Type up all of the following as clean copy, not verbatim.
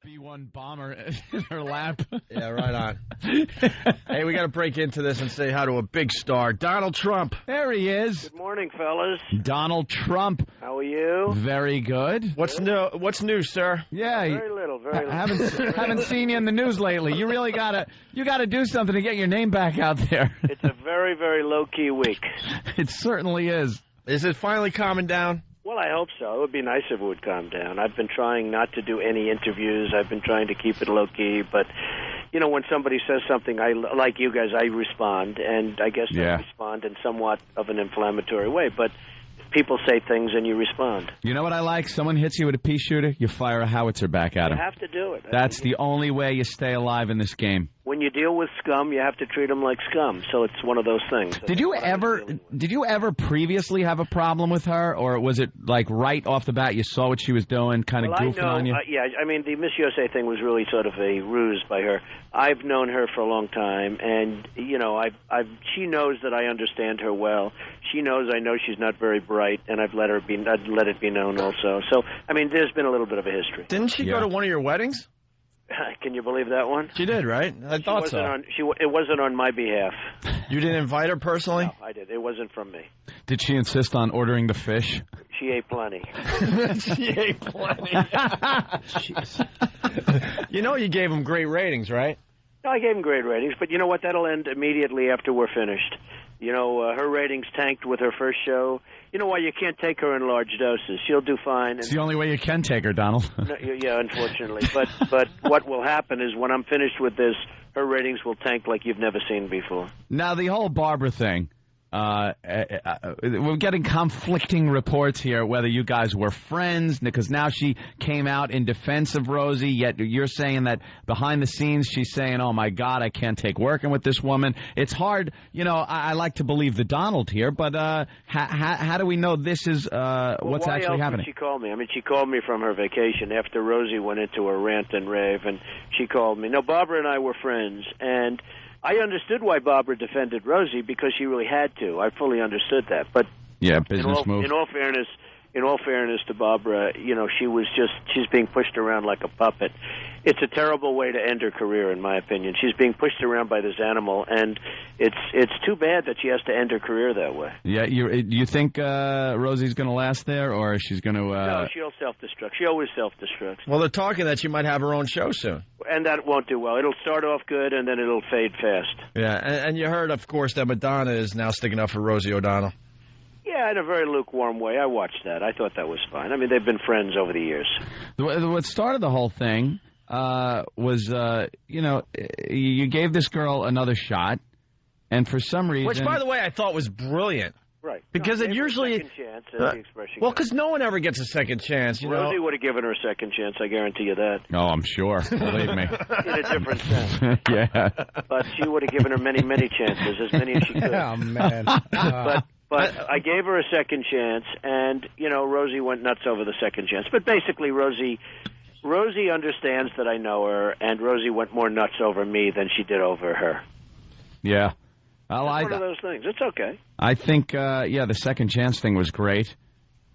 B-1 bomber in her lap. Yeah, right on. Hey, we got to break into this and say hi to a big star, Donald Trump. There he is. Good morning, fellas. Donald Trump. How are you? Very good. What's new, sir? Yeah. Very little. Haven't seen you in the news lately. You really gotta do something to get your name back out there. It's a very, very low-key week. It certainly is. Is it finally calming down? Well, I hope so. It would be nice if it would calm down. I've been trying not to do any interviews. I've been trying to keep it low-key, but, you know, when somebody says something, like you guys, I respond, and I guess I respond in somewhat of an inflammatory way, but people say things and you respond. You know what I like? Someone hits you with a pea shooter, you fire a howitzer back at him. You have to do it. That's the only way you stay alive in this game. When you deal with scum, you have to treat them like scum. So it's one of those things. Did you ever previously have a problem with her, or was it like right off the bat you saw what she was doing, kind of goofing on you? Yeah, I mean the Miss USA thing was really sort of a ruse by her. I've known her for a long time, and you know, she knows that I understand her well. She knows I know she's not very bright, and I'd let it be known also. So I mean, there's been a little bit of a history. Didn't she go to one of your weddings? Can you believe that one? She did, right? I thought so. It wasn't on my behalf. You didn't invite her personally? No, I did. It wasn't from me. Did she insist on ordering the fish? She ate plenty. She ate plenty. Jeez. You know you gave them great ratings, right? No, I gave them great ratings, but you know what? That'll end immediately after we're finished. You know, her ratings tanked with her first show. You know why? You can't take her in large doses. She'll do fine. It's the only way you can take her, Donald. No, yeah, unfortunately. But what will happen is when I'm finished with this, her ratings will tank like you've never seen before. Now, the whole Barbara thing, we're getting conflicting reports here whether you guys were friends, because now she came out in defense of Rosie, yet you're saying that behind the scenes she's saying, oh, my God, I can't take working with this woman. It's hard. You know, I like to believe the Donald here, but how do we know this is what's actually happening? She called me. I mean, she called me from her vacation after Rosie went into her rant and rave, and she called me. No, Barbara and I were friends, and I understood why Barbara defended Rosie because she really had to. I fully understood that. But yeah, business move. In all fairness to Barbara, you know, she's being pushed around like a puppet. It's a terrible way to end her career, in my opinion. She's being pushed around by this animal, and it's too bad that she has to end her career that way. Yeah, you think Rosie's going to last there, or she's going to? No, she'll self-destruct. She always self-destructs. Well, they're talking that she might have her own show soon. And that won't do well. It'll start off good, and then it'll fade fast. Yeah, and you heard, of course, that Madonna is now sticking up for Rosie O'Donnell. Yeah, in a very lukewarm way. I watched that. I thought that was fine. I mean, they've been friends over the years. What started the whole thing was, you know, you gave this girl another shot, and for some reason... Which, by the way, I thought was brilliant. Right. Because it usually... Second chance, as the expression well, because no one ever gets a second chance, you know. Rosie would have given her a second chance, I guarantee you that. Oh, I'm sure. Believe me. In a different sense. Yeah. But she would have given her many, many chances, as many as she could. Oh, man. But I gave her a second chance, and, you know, Rosie went nuts over the second chance. But basically, Rosie understands that I know her, and Rosie went more nuts over me than she did over her. Yeah. Well, it's one of those things. It's okay. I think, the second chance thing was great.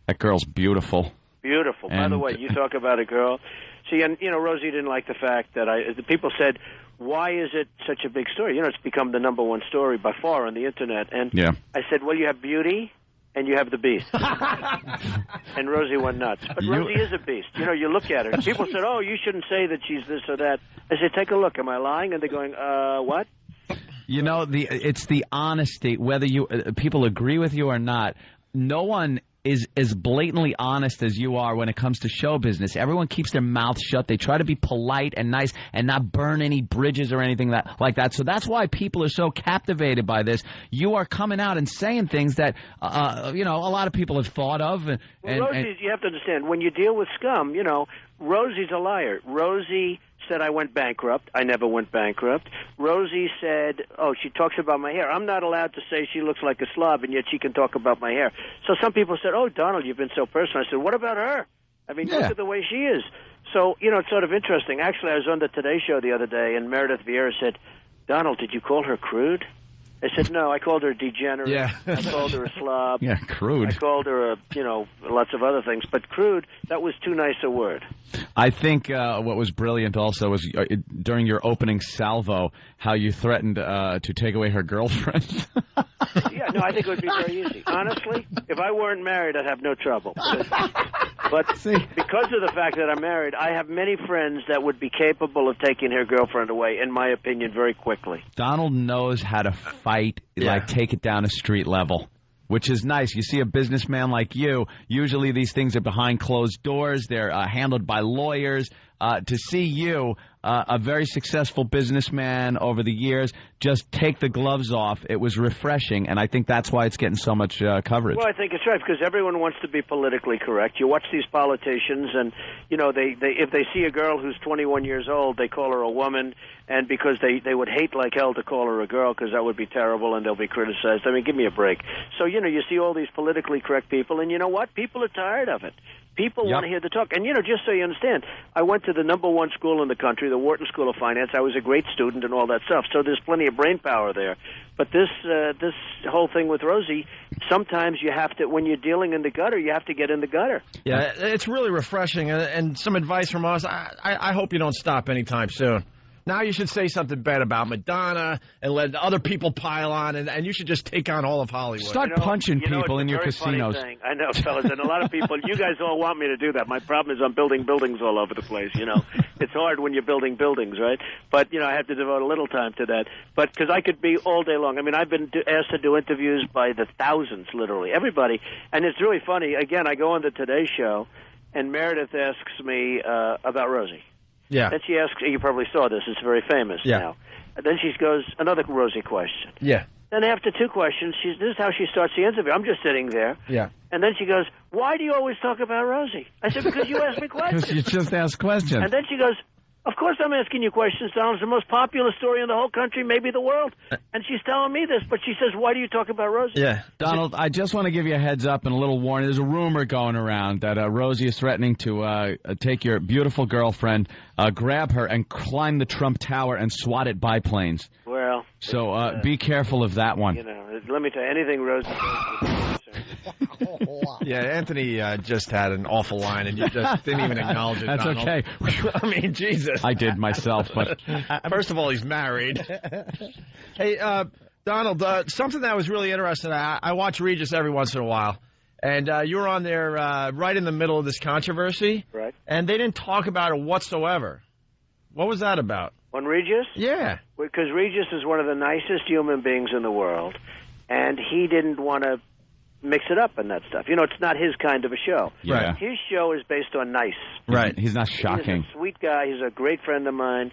That girl's beautiful. Beautiful. By the way, you talk about a girl. See, and, you know, Rosie didn't like the fact that the people said, why is it such a big story? You know, it's become the #1 story by far on the Internet. And I said, well, you have beauty and you have the beast. And Rosie went nuts. But Rosie is a beast. You know, you look at her. People said, oh, you shouldn't say that she's this or that. I said, take a look. Am I lying? And they're going, what? You know, it's the honesty, whether people agree with you or not. No one is as blatantly honest as you are when it comes to show business. Everyone keeps their mouth shut. They try to be polite and nice and not burn any bridges or anything like that. So that's why people are so captivated by this. You are coming out and saying things that, you know, a lot of people have thought of. Rosie, you have to understand, when you deal with scum, you know, Rosie's a liar. Rosie said I went bankrupt. I never went bankrupt. Rosie said, oh, she talks about my hair. I'm not allowed to say she looks like a slob, and yet she can talk about my hair. So some people said, oh, Donald, you've been so personal. I said, what about her? I mean, look at the way she is. So, you know, it's sort of interesting. Actually, I was on the Today Show the other day, and Meredith Vieira said, Donald, did you call her crude? I said, no, I called her a degenerate. Yeah. I called her a slob. Yeah, crude. I called her lots of other things. But crude, that was too nice a word. I think what was brilliant also was during your opening salvo, how you threatened to take away her girlfriend. Yeah, no, I think it would be very easy. Honestly, if I weren't married, I'd have no trouble. But because of the fact that I'm married, I have many friends that would be capable of taking her girlfriend away, in my opinion, very quickly. Donald knows how to fight, like take it down a street level, which is nice. You see a businessman like you, usually these things are behind closed doors. They're handled by lawyers. To see you, a very successful businessman over the years, just take the gloves off, it was refreshing, and I think that's why it's getting so much coverage. Well, I think it's right, because everyone wants to be politically correct. You watch these politicians, and, they if they see a girl who's 21 years old, they call her a woman, and because they would hate like hell to call her a girl, because that would be terrible, and they'll be criticized. I mean, give me a break. So, you see all these politically correct people, and you know what? People are tired of it. People want to hear the talk. And, just so you understand, I went to the #1 school in the country, the Wharton School of Finance. I was a great student and all that stuff. So there's plenty of brain power there. But this whole thing with Rosie, sometimes you have to, when you're dealing in the gutter, you have to get in the gutter. Yeah, it's really refreshing. And some advice from us, I hope you don't stop anytime soon. Now you should say something bad about Madonna and let other people pile on, and you should just take on all of Hollywood. Start punching people in your casinos. I know, fellas, and a lot of people, you guys all want me to do that. My problem is I'm building buildings all over the place, It's hard when you're building buildings, right? But, I have to devote a little time to that. But because I could be all day long. I mean, I've been asked to do interviews by the thousands, literally, everybody. And it's really funny. Again, I go on the Today Show, and Meredith asks me about Rosie. Yeah. Then she asks, you probably saw this, it's very famous now. And then she goes, another Rosie question. Yeah. Then after 2 questions, this is how she starts the interview. I'm just sitting there. Yeah. And then she goes, why do you always talk about Rosie? I said, because you ask me questions. Because you just ask questions. And then she goes, of course I'm asking you questions, Donald. It's the most popular story in the whole country, maybe the world. And she's telling me this, but she says, why do you talk about Rosie? Yeah. Donald, I just want to give you a heads up and a little warning. There's a rumor going around that Rosie is threatening to take your beautiful girlfriend, grab her, and climb the Trump Tower and swat it biplanes. Well. So be careful of that one. Let me tell you, anything Rosie does. Yeah, Anthony just had an awful line, and you just didn't even acknowledge it, That's Donald. okay. I mean, Jesus. I did myself, but... First of all, he's married. Hey, Donald, something that was really interesting, I watch Regis every once in a while, and you were on there right in the middle of this controversy. Right. And they didn't talk about it whatsoever. What was that about? On Regis? Yeah. Because Regis is one of the nicest human beings in the world, and he didn't want to mix it up and that stuff. It's not his kind of a show. Yeah. His show is based on nice. Right. He's not shocking. He's a sweet guy. He's a great friend of mine.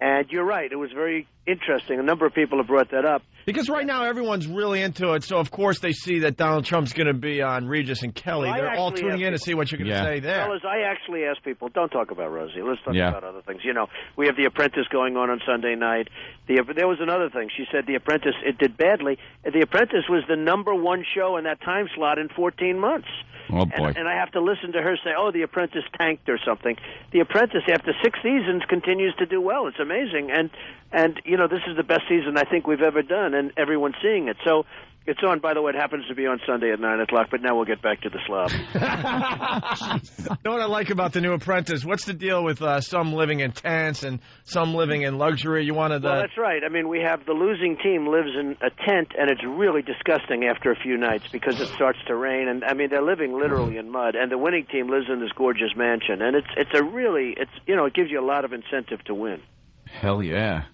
And you're right. It was very interesting. A number of people have brought that up. Because right now everyone's really into it, so of course they see that Donald Trump's going to be on Regis and Kelly. Well, they're all tuning in to see what you're going to say there. Fellas, I actually ask people, don't talk about Rosie. Let's talk about other things. We have The Apprentice going on Sunday night. There was another thing. She said The Apprentice, it did badly. The Apprentice was the #1 show in that time slot in 14 months. Oh, boy. And I have to listen to her say, The Apprentice tanked or something. The Apprentice, after 6 seasons, continues to do well. It's amazing. And this is the best season I think we've ever done, and everyone's seeing it. So it's on. By the way, it happens to be on Sunday at 9 o'clock, but now we'll get back to the slob. You know what I like about the new Apprentice? What's the deal with some living in tents and some living in luxury? Well, that's right. I mean, we have the losing team lives in a tent, and it's really disgusting after a few nights because it starts to rain. And, I mean, they're living literally in mud. And the winning team lives in this gorgeous mansion. And it gives you a lot of incentive to win. Hell yeah.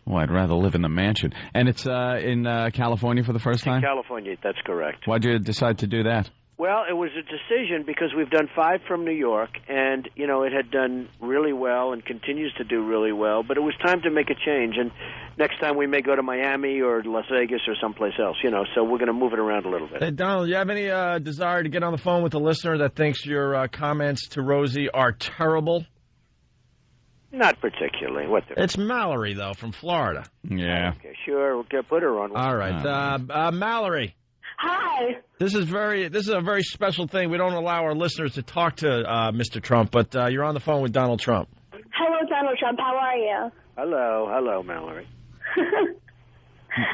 Well, I'd rather live in the mansion. And it's in California for the first time? In California, that's correct. Why'd you decide to do that? Well, it was a decision because we've done 5 from New York, and, it had done really well and continues to do really well, but it was time to make a change. And next time we may go to Miami or Las Vegas or someplace else, so we're going to move it around a little bit. Hey, Donald, do you have any desire to get on the phone with a listener that thinks your comments to Rosie are terrible? Not particularly. It's Mallory, though, from Florida. Yeah. Okay, sure. We'll put her on. All right. Mallory. Hi. This is a very special thing. We don't allow our listeners to talk to Mr. Trump, but you're on the phone with Donald Trump. Hello, Donald Trump. How are you? Hello, Mallory.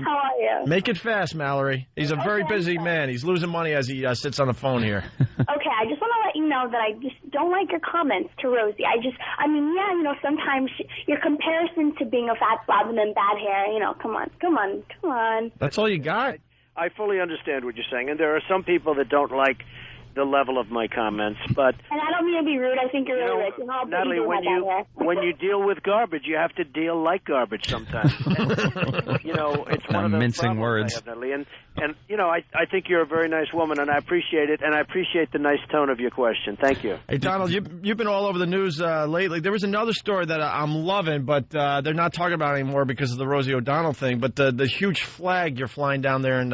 How are you? Make it fast, Mallory. He's a very busy man. He's losing money as he sits on the phone here. Okay, I just want to let you know that I just don't like your comments to Rosie. I mean, yeah, you know, sometimes your comparison to being a fat slob and then bad hair, you know, come on. That's all you got? I fully understand what you're saying, and there are some people that don't like the level of my comments, but... And I don't mean to be rude. I think you're really rich. Natalie, when you deal with garbage, you have to deal like garbage sometimes. And, you know, it's one of those mincing words. I have, Natalie. And you know, I think you're a very nice woman, and I appreciate it, and I appreciate the nice tone of your question. Thank you. Hey, Donald, you've been all over the news lately. There was another story that I'm loving, but they're not talking about it anymore because of the Rosie O'Donnell thing, but the huge flag you're flying down there in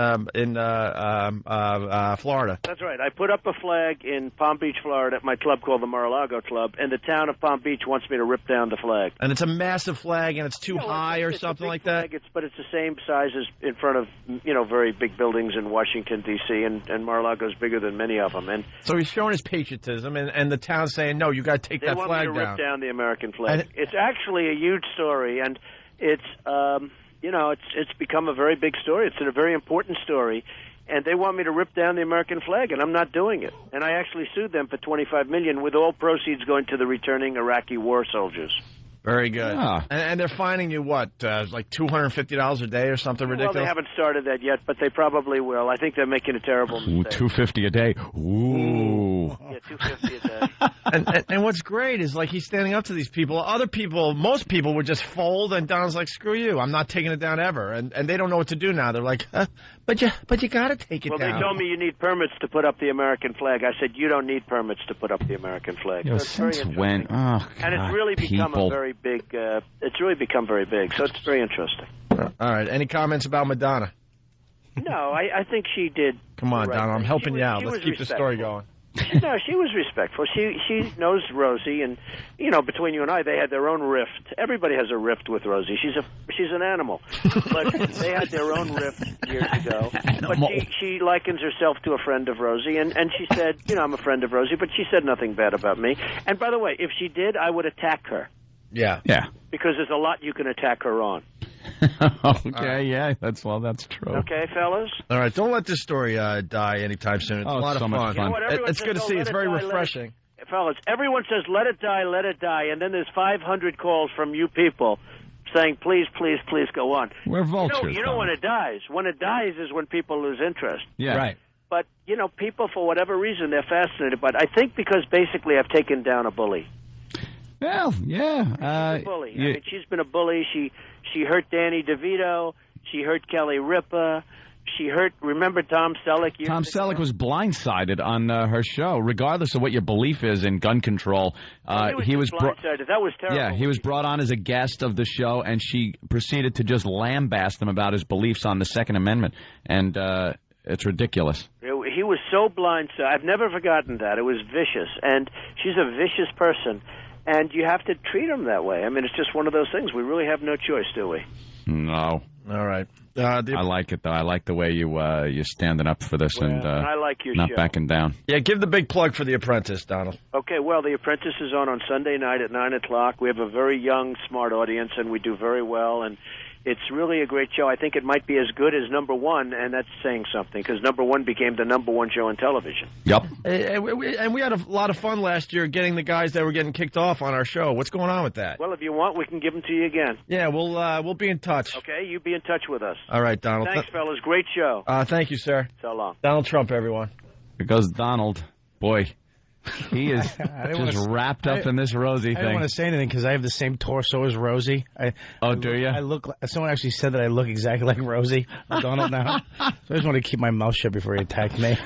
Florida. That's right. I put up a flag in Palm Beach, Florida, at my club called the Mar-a-Lago Club, and the town of Palm Beach wants me to rip down the flag. And it's a massive flag, and it's too high or something like that? But it's the same size as in front of, you know, very big buildings in Washington, D.C., and Mar-a-Lago's bigger than many of them. And so he's showing his patriotism, and the town's saying, no, you got to take that flag down. They want me to rip down the American flag. It's actually a huge story, and it's, you know, it's become a very big story. It's a very important story. And they want me to rip down the American flag, and I'm not doing it. And I actually sued them for $25 million, with all proceeds going to the returning Iraqi war soldiers. Very good. Ah. And they're fining you, what, like $250 a day or something ridiculous? Well, they haven't started that yet, but they probably will. I think they're making a terrible mistake. $250 a day. Ooh. Yeah, $250 a day. and what's great is, like, he's standing up to these people. Other people, most people would just fold, and Donald's like, screw you, I'm not taking it down ever. And they don't know what to do now. They're like, but you got to take it down. Well, they told me you need permits to put up the American flag. I said, you don't need permits to put up the American flag. Yo, since when? Oh, God, and it's really become a very big, it's really become very big, so it's very interesting. All right. Any comments about Madonna? No, I think she did. Come on, Donald, I'm helping you out. Let's keep the story going. No, she was respectful. She knows Rosie, and you know, between you and I, they had their own rift. Everybody has a rift with Rosie. She's an animal, but they had their own rift years ago. But she likens herself to a friend of Rosie, and she said, you know, I'm a friend of Rosie, but she said nothing bad about me. And by the way, if she did, I would attack her. Yeah. Because there's a lot you can attack her on. Okay, yeah, that's true. Okay, fellas? All right, don't let this story die anytime soon. It's a lot of fun. You know what, it's good to see. It's very refreshing. Fellas, everyone says, let it die, and then there's 500 calls from you people saying, please, please, please go on. We're vultures. You know when it dies. When it dies is when people lose interest. Yeah. Right. But, you know, people, for whatever reason, they're fascinated. But I think because basically I've taken down a bully. Well, yeah. She's a bully. I mean, she's been a bully. She hurt Danny DeVito. She hurt Kelly Ripa. She hurt, remember Tom Selleck? Tom Selleck was blindsided on her show, regardless of what your belief is in gun control. He was blindsided. That was terrible. Yeah, he was brought on as a guest of the show, and she proceeded to just lambast him about his beliefs on the Second Amendment. And it's ridiculous. He was so blindsided. I've never forgotten that. It was vicious. And she's a vicious person. And you have to treat them that way. I mean, it's just one of those things. We really have no choice, do we? No. All right. I like it, though. I like the way you're standing up for this and I like your not show. Backing down. Yeah, give the big plug for The Apprentice, Donald. Okay, well, The Apprentice is on Sunday night at 9 o'clock. We have a very young, smart audience, and we do very well. And it's really a great show. I think it might be as good as number one, and that's saying something, because number one became the number one show on television. Yep. And we had a lot of fun last year getting the guys that were getting kicked off on our show. What's going on with that? Well, if you want, we can give them to you again. Yeah, we'll be in touch. Okay, you be in touch with us. All right, Donald. Thanks, fellas. Great show. Thank you, sir. So long. Donald Trump, everyone. Here goes Donald. Boy. He is just wrapped up in this Rosie thing. I don't want to say anything because I have the same torso as Rosie. Do you? I look. Someone actually said that I look exactly like Rosie O'Donnell now. So I just want to keep my mouth shut before he attacked me.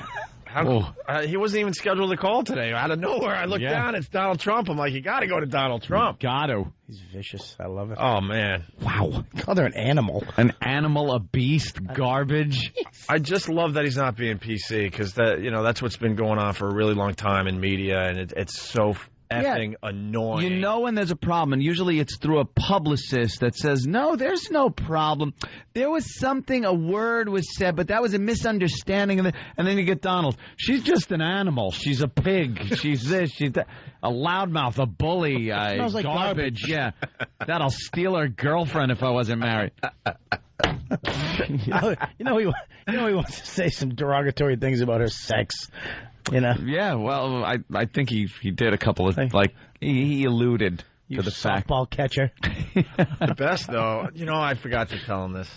He wasn't even scheduled to call today. Out of nowhere, I look down. It's Donald Trump. I'm like, you got to go to Donald Trump. Got to. He's vicious. I love it. Oh, man. Wow. Called her an animal. An animal, a beast, garbage. I just love that he's not being PC because that's what's been going on for a really long time in media, and it's so effing annoying. You know when there's a problem, and usually it's through a publicist that says, no, there's no problem. There was something, a word was said, but that was a misunderstanding. And then you get Donald. She's just an animal. She's a pig. She's this. She's that. A loudmouth, a bully, smells like garbage. Yeah. That'll steal her girlfriend if I wasn't married. He wants to say some derogatory things about her sex. Yeah, well, I think he did a couple of, he alluded to the fact. Softball catcher. The best, though, I forgot to tell him this.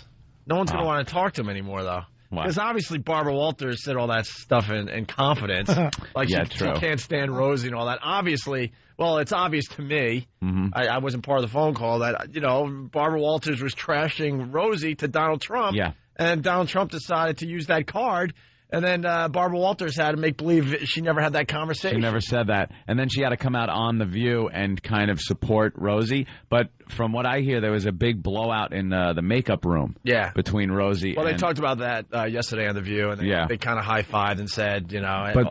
No one's going to want to talk to him anymore, though. Because obviously Barbara Walters said all that stuff in confidence. Like, she can't stand Rosie and all that. Obviously, well, it's obvious to me. Mm-hmm. I wasn't part of the phone call that, Barbara Walters was trashing Rosie to Donald Trump. Yeah. And Donald Trump decided to use that card. And then Barbara Walters had to make believe she never had that conversation. She never said that. And then she had to come out on The View and kind of support Rosie. But from what I hear, there was a big blowout in the makeup room between Rosie Well, they talked about that yesterday on The View, and they kind of high-fived and said,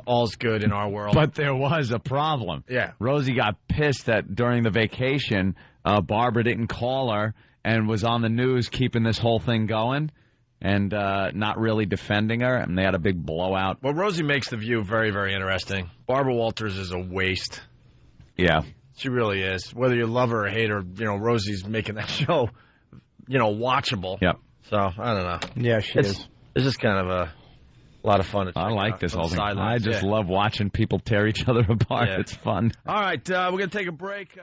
all's good in our world. But there was a problem. Yeah. Rosie got pissed that during the vacation, Barbara didn't call her and was on the news keeping this whole thing going. And not really defending her, and they had a big blowout. Well, Rosie makes The View very, very interesting. Barbara Walters is a waste. Yeah. She really is. Whether you love her or hate her, Rosie's making that show, watchable. Yep. So, I don't know. Yeah, she is. It's just kind of a lot of fun. I like this whole thing. I just love watching people tear each other apart. Yeah. It's fun. All right, we're going to take a break.